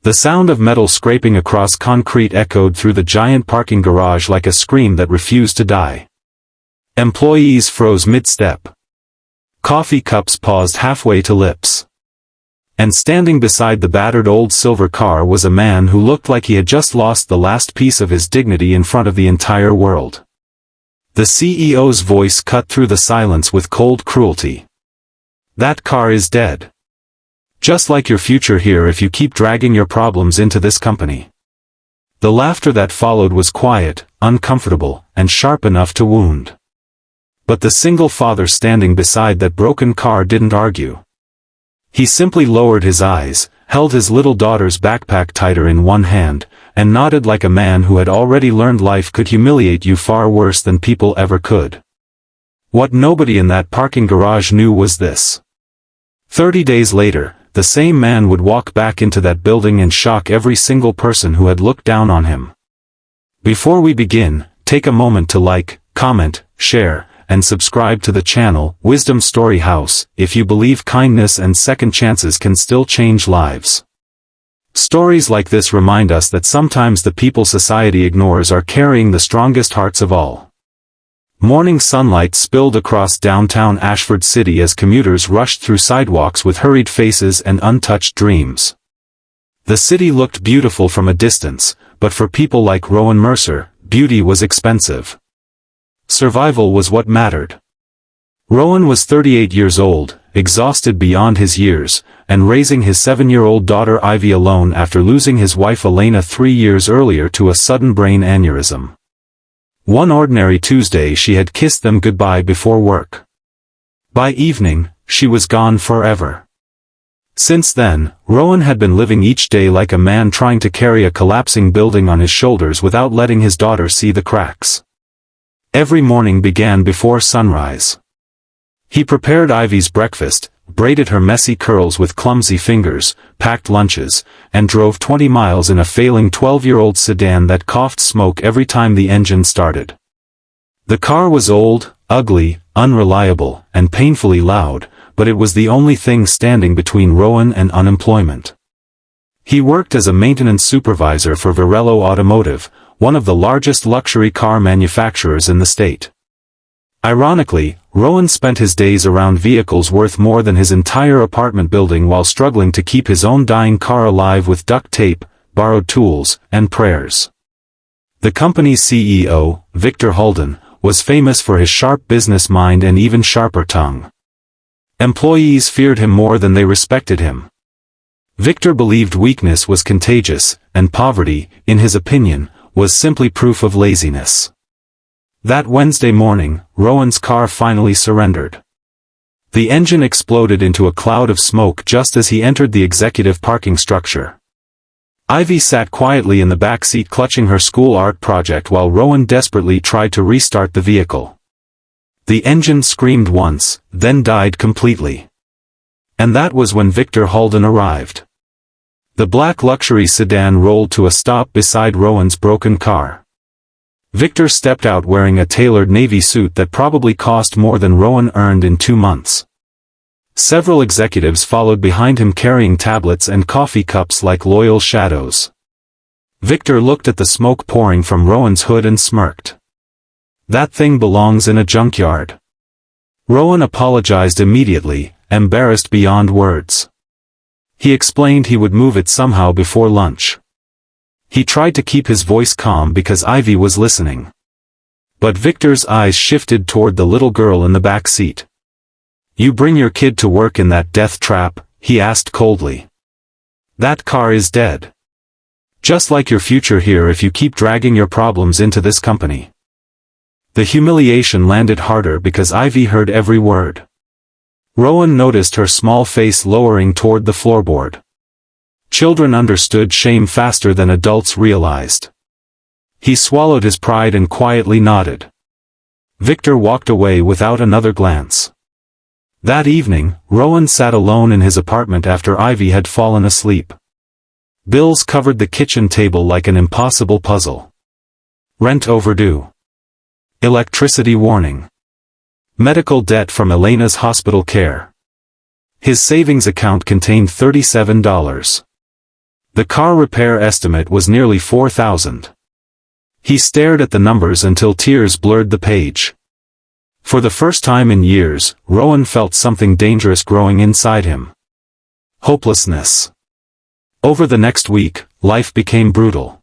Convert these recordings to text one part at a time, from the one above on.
The sound of metal scraping across concrete echoed through the giant parking garage like a scream that refused to die. Employees froze mid-step. Coffee cups paused halfway to lips. And standing beside the battered old silver car was a man who looked like he had just lost the last piece of his dignity in front of the entire world. The CEO's voice cut through the silence with cold cruelty. "That car is dead. Just like your future here if you keep dragging your problems into this company." The laughter that followed was quiet, uncomfortable, and sharp enough to wound. But the single father standing beside that broken car didn't argue. He simply lowered his eyes, held his little daughter's backpack tighter in one hand, and nodded like a man who had already learned life could humiliate you far worse than people ever could. What nobody in that parking garage knew was this. 30 days later, the same man would walk back into that building and shock every single person who had looked down on him. Before we begin, take a moment to like, comment, share, and subscribe to the channel, Wisdom Story House, if you believe kindness and second chances can still change lives. Stories like this remind us that sometimes the people society ignores are carrying the strongest hearts of all. Morning sunlight spilled across downtown Ashford City as commuters rushed through sidewalks with hurried faces and untouched dreams. The city looked beautiful from a distance, but for people like Rowan Mercer, beauty was expensive. Survival was what mattered. Rowan was 38 years old, exhausted beyond his years, and raising his 7-year-old daughter Ivy alone after losing his wife Elena 3 years earlier to a sudden brain aneurysm. One ordinary Tuesday she had kissed them goodbye before work. By evening, she was gone forever. Since then, Rowan had been living each day like a man trying to carry a collapsing building on his shoulders without letting his daughter see the cracks. Every morning began before sunrise. He prepared Ivy's breakfast, braided her messy curls with clumsy fingers, packed lunches, and drove 20 miles in a failing 12-year-old sedan that coughed smoke every time the engine started. The car was old, ugly, unreliable, and painfully loud, but it was the only thing standing between Rowan and unemployment. He worked as a maintenance supervisor for Varello Automotive, one of the largest luxury car manufacturers in the state. Ironically, Rowan spent his days around vehicles worth more than his entire apartment building while struggling to keep his own dying car alive with duct tape, borrowed tools, and prayers. The company's CEO, Victor Holden, was famous for his sharp business mind and even sharper tongue. Employees feared him more than they respected him. Victor believed weakness was contagious, and poverty, in his opinion, was simply proof of laziness. That Wednesday morning, Rowan's car finally surrendered. The engine exploded into a cloud of smoke just as he entered the executive parking structure. Ivy sat quietly in the back seat clutching her school art project while Rowan desperately tried to restart the vehicle. The engine screamed once, then died completely. And that was when Victor Holden arrived. The black luxury sedan rolled to a stop beside Rowan's broken car. Victor stepped out wearing a tailored navy suit that probably cost more than Rowan earned in 2 months. Several executives followed behind him carrying tablets and coffee cups like loyal shadows. Victor looked at the smoke pouring from Rowan's hood and smirked. "That thing belongs in a junkyard." Rowan apologized immediately, embarrassed beyond words. He explained he would move it somehow before lunch. He tried to keep his voice calm because Ivy was listening. But Victor's eyes shifted toward the little girl in the back seat. "You bring your kid to work in that death trap?" he asked coldly. "That car is dead. Just like your future here if you keep dragging your problems into this company." The humiliation landed harder because Ivy heard every word. Rowan noticed her small face lowering toward the floorboard. Children understood shame faster than adults realized. He swallowed his pride and quietly nodded. Victor walked away without another glance. That evening, Rowan sat alone in his apartment after Ivy had fallen asleep. Bills covered the kitchen table like an impossible puzzle. Rent overdue. Electricity warning. Medical debt from Elena's hospital care. His savings account contained $37. The car repair estimate was nearly $4,000. He stared at the numbers until tears blurred the page. For the first time in years, Rowan felt something dangerous growing inside him. Hopelessness. Over the next week, life became brutal.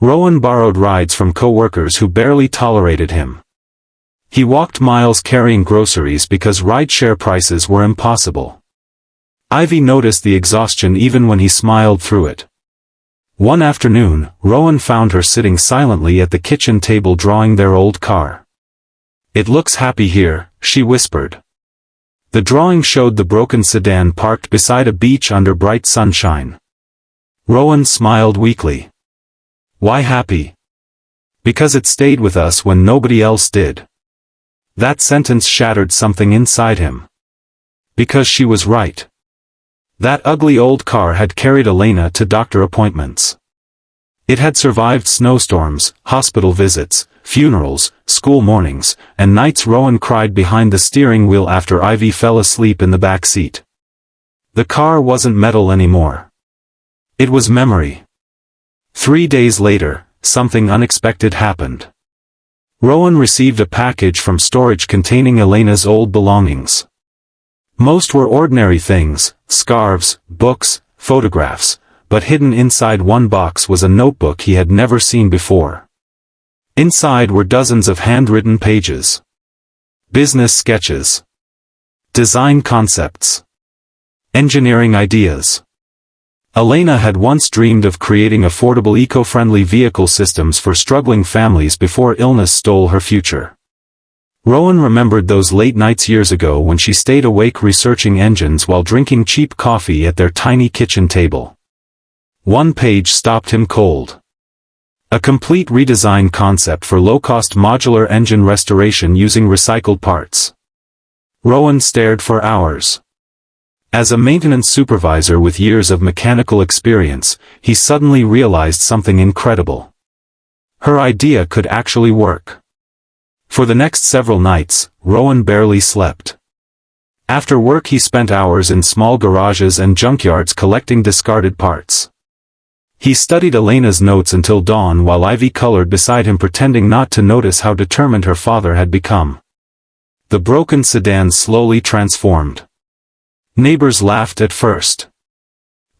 Rowan borrowed rides from co-workers who barely tolerated him. He walked miles carrying groceries because rideshare prices were impossible. Ivy noticed the exhaustion even when he smiled through it. One afternoon, Rowan found her sitting silently at the kitchen table drawing their old car. "It looks happy here," she whispered. The drawing showed the broken sedan parked beside a beach under bright sunshine. Rowan smiled weakly. "Why happy?" "Because it stayed with us when nobody else did." That sentence shattered something inside him. Because she was right. That ugly old car had carried Elena to doctor appointments. It had survived snowstorms, hospital visits, funerals, school mornings, and nights Rowan cried behind the steering wheel after Ivy fell asleep in the back seat. The car wasn't metal anymore. It was memory. 3 days later, something unexpected happened. Rowan received a package from storage containing Elena's old belongings. Most were ordinary things, scarves, books, photographs, but hidden inside one box was a notebook he had never seen before. Inside were dozens of handwritten pages. Business sketches. Design concepts. Engineering ideas. Elena had once dreamed of creating affordable eco-friendly vehicle systems for struggling families before illness stole her future. Rowan remembered those late nights years ago when she stayed awake researching engines while drinking cheap coffee at their tiny kitchen table. One page stopped him cold. A complete redesign concept for low-cost modular engine restoration using recycled parts. Rowan stared for hours. As a maintenance supervisor with years of mechanical experience, he suddenly realized something incredible. Her idea could actually work. For the next several nights, Rowan barely slept. After work he spent hours in small garages and junkyards collecting discarded parts. He studied Elena's notes until dawn while Ivy colored beside him pretending not to notice how determined her father had become. The broken sedan slowly transformed. Neighbors laughed at first.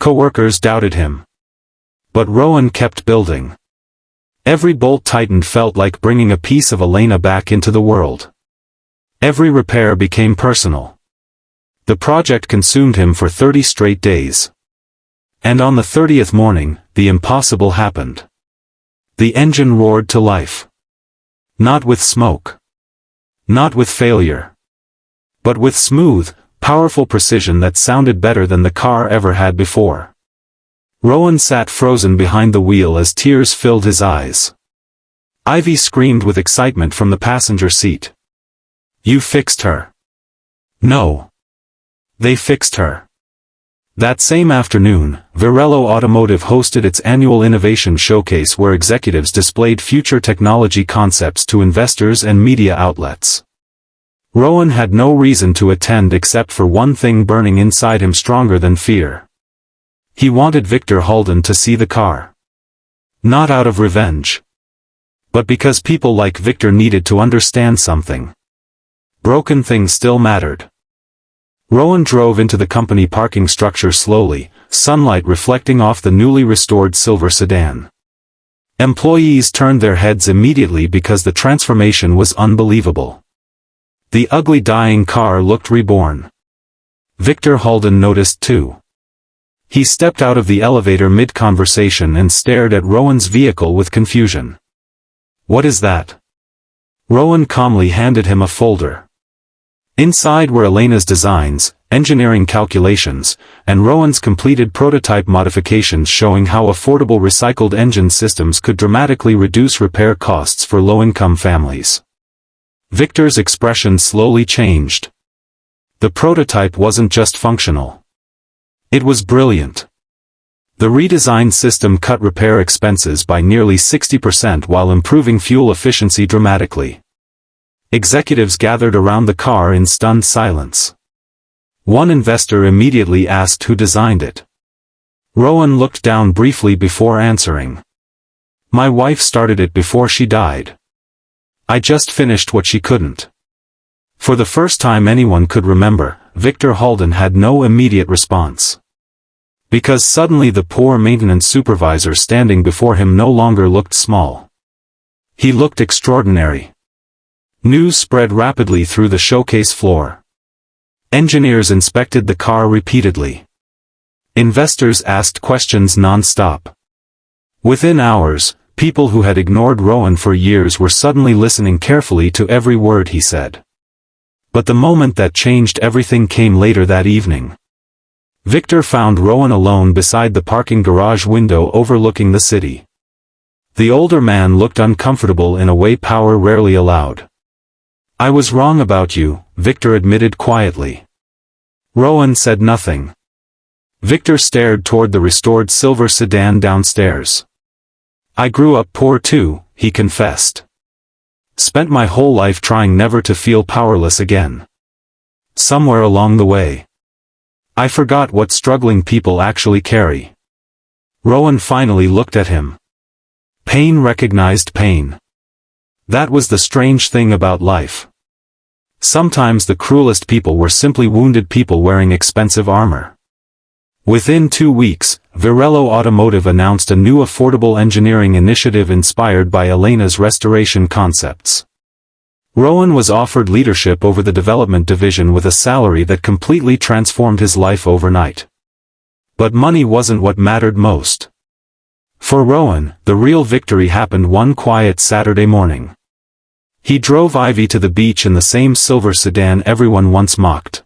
Co-workers doubted him. But Rowan kept building. Every bolt tightened felt like bringing a piece of Elena back into the world. Every repair became personal. The project consumed him for 30 straight days. And on the 30th morning, the impossible happened. The engine roared to life. Not with smoke. Not with failure. But with smooth, powerful precision that sounded better than the car ever had before. Rowan sat frozen behind the wheel as tears filled his eyes. Ivy screamed with excitement from the passenger seat. "You fixed her." "No. They fixed her." That same afternoon, Virello Automotive hosted its annual innovation showcase where executives displayed future technology concepts to investors and media outlets. Rowan had no reason to attend except for one thing burning inside him stronger than fear. He wanted Victor Halden to see the car. Not out of revenge. But because people like Victor needed to understand something. Broken things still mattered. Rowan drove into the company parking structure slowly, sunlight reflecting off the newly restored silver sedan. Employees turned their heads immediately because the transformation was unbelievable. The ugly dying car looked reborn. Victor Halden noticed too. He stepped out of the elevator mid-conversation and stared at Rowan's vehicle with confusion. "What is that?" Rowan calmly handed him a folder. Inside were Elena's designs, engineering calculations, and Rowan's completed prototype modifications showing how affordable recycled engine systems could dramatically reduce repair costs for low-income families. Victor's expression slowly changed. The prototype wasn't just functional. It was brilliant. The redesigned system cut repair expenses by nearly 60% while improving fuel efficiency dramatically. Executives gathered around the car in stunned silence. One investor immediately asked who designed it. Rowan looked down briefly before answering. My wife started it before she died. I just finished what she couldn't. For the first time anyone could remember, Victor Halden had no immediate response. Because suddenly the poor maintenance supervisor standing before him no longer looked small. He looked extraordinary. News spread rapidly through the showcase floor. Engineers inspected the car repeatedly. Investors asked questions non-stop. Within hours, people who had ignored Rowan for years were suddenly listening carefully to every word he said. But the moment that changed everything came later that evening. Victor found Rowan alone beside the parking garage window overlooking the city. The older man looked uncomfortable in a way power rarely allowed. I was wrong about you, Victor admitted quietly. Rowan said nothing. Victor stared toward the restored silver sedan downstairs. I grew up poor too, he confessed. Spent my whole life trying never to feel powerless again. Somewhere along the way, I forgot what struggling people actually carry. Rowan finally looked at him. Pain recognized pain. That was the strange thing about life. Sometimes the cruelest people were simply wounded people wearing expensive armor. Within 2 weeks, Virello Automotive announced a new affordable engineering initiative inspired by Elena's restoration concepts. Rowan was offered leadership over the development division with a salary that completely transformed his life overnight. But money wasn't what mattered most. For Rowan, the real victory happened one quiet Saturday morning. He drove Ivy to the beach in the same silver sedan everyone once mocked.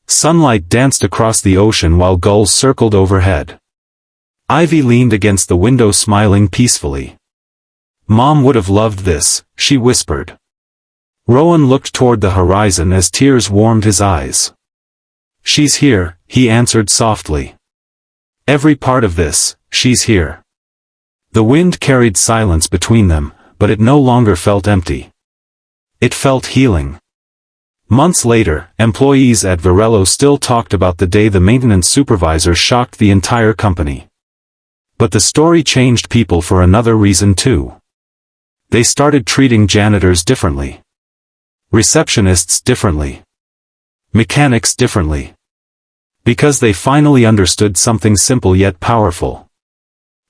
Sunlight danced across the ocean while gulls circled overhead. Ivy leaned against the window smiling peacefully. Mom would have loved this, she whispered. Rowan looked toward the horizon as tears warmed his eyes. She's here, he answered softly. Every part of this, she's here. The wind carried silence between them, but it no longer felt empty. It felt healing. Months later, employees at Virello still talked about the day the maintenance supervisor shocked the entire company. But the story changed people for another reason too. They started treating janitors differently. Receptionists differently. Mechanics differently. Because they finally understood something simple yet powerful.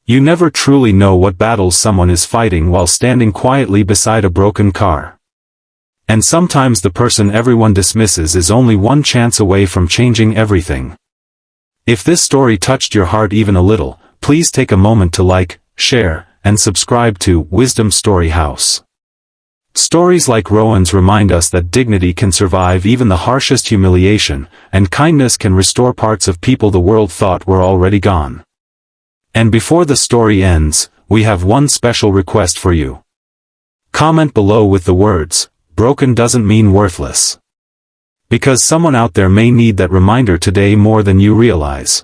You never truly know what battles someone is fighting while standing quietly beside a broken car. And sometimes the person everyone dismisses is only one chance away from changing everything. If this story touched your heart even a little, please take a moment to like, share, and subscribe to Wisdom Story House. Stories like Rowan's remind us that dignity can survive even the harshest humiliation, and kindness can restore parts of people the world thought were already gone. And before the story ends, we have one special request for you. Comment below with the words, "Broken doesn't mean worthless." Because someone out there may need that reminder today more than you realize.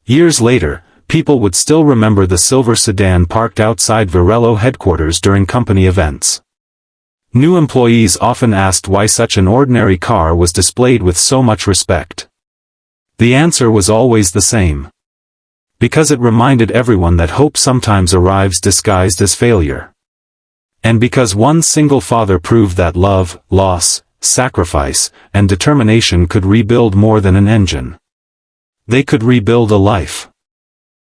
Years later, people would still remember the silver sedan parked outside Virello headquarters during company events. New employees often asked why such an ordinary car was displayed with so much respect. The answer was always the same. Because it reminded everyone that hope sometimes arrives disguised as failure. And because one single father proved that love, loss, sacrifice, and determination could rebuild more than an engine. They could rebuild a life.